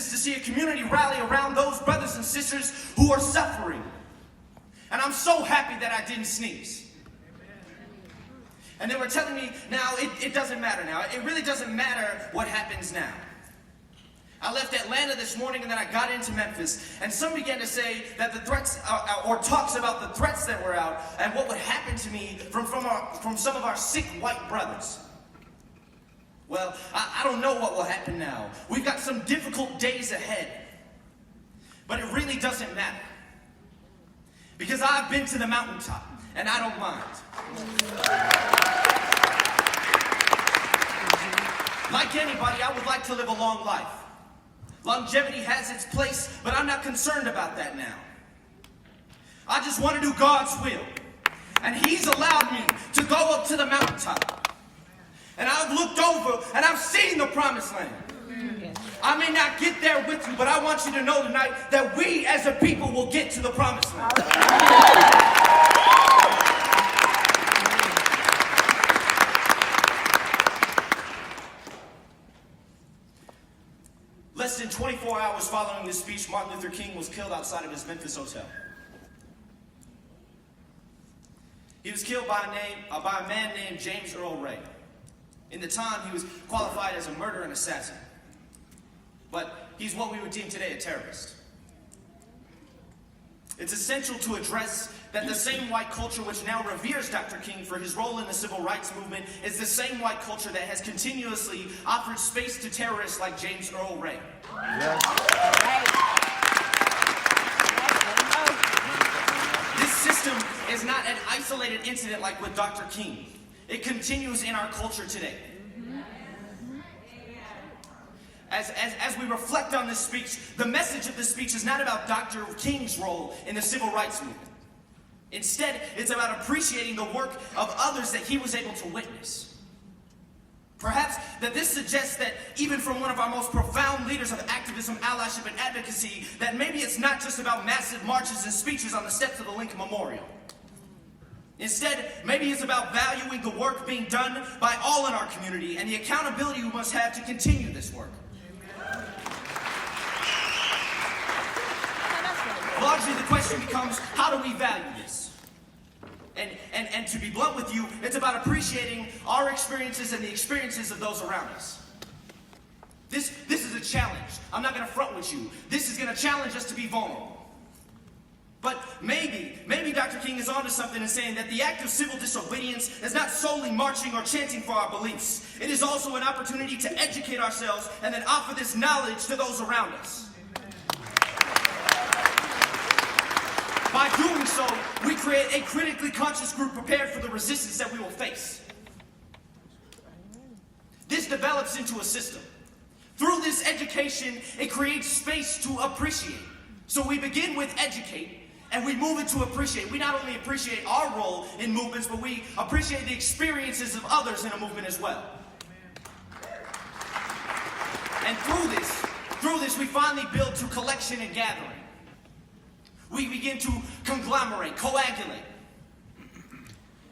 Memphis to see a community rally around those brothers and sisters who are suffering. And I'm so happy that I didn't sneeze. And they were telling me, now, it doesn't matter now. It really doesn't matter what happens now. I left Atlanta this morning and then I got into Memphis, and some began to say that the threats, or talks about the threats that were out and what would happen to me from some of our sick white brothers. Well, I don't know what will happen now. We've got some difficult days ahead, but it really doesn't matter. Because I've been to the mountaintop, and I don't mind. Like anybody, I would like to live a long life. Longevity has its place, but I'm not concerned about that now. I just want to do God's will. And He's allowed me to go up to the mountaintop. And I've looked over and I've seen the promised land. I may not get there with you, but I want you to know tonight that we as a people will get to the promised land. Less than 24 hours following this speech, Martin Luther King was killed outside of his Memphis hotel. He was killed by a man named James Earl Ray. In the time, he was qualified as a murderer and assassin. But he's what we would deem today a terrorist. It's essential to address that the same white culture which now reveres Dr. King for his role in the civil rights movement is the same white culture that has continuously offered space to terrorists like James Earl Ray. Yes. This system is not an isolated incident like with Dr. King. It continues in our culture today. As we reflect on this speech, the message of this speech is not about Dr. King's role in the civil rights movement. Instead, it's about appreciating the work of others that he was able to witness. Perhaps that this suggests that even from one of our most profound leaders of activism, allyship, and advocacy, that maybe it's not just about massive marches and speeches on the steps of the Lincoln Memorial. Instead, maybe it's about valuing the work being done by all in our community and the accountability we must have to continue this work. Largely, the question becomes, how do we value this? And to be blunt with you, it's about appreciating our experiences and the experiences of those around us. This is a challenge. I'm not going to front with you. This is going to challenge us to be vulnerable. But maybe Dr. King is onto something in saying that the act of civil disobedience is not solely marching or chanting for our beliefs. It is also an opportunity to educate ourselves and then offer this knowledge to those around us. By doing so, we create a critically conscious group prepared for the resistance that we will face. This develops into a system. Through this education, it creates space to appreciate. So we begin with educate, and we move into appreciate. We not only appreciate our role in movements, but we appreciate the experiences of others in a movement as well. And through this, we finally build to collection and gathering. We begin to conglomerate, coagulate.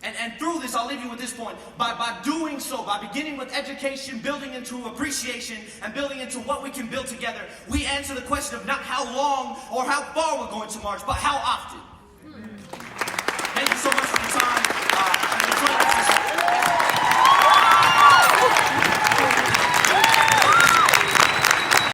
And through this, I'll leave you with this point. By doing so, by beginning with education, building into appreciation, and building into what we can build together, we answer the question of not how long or how far we're going to march, but how often.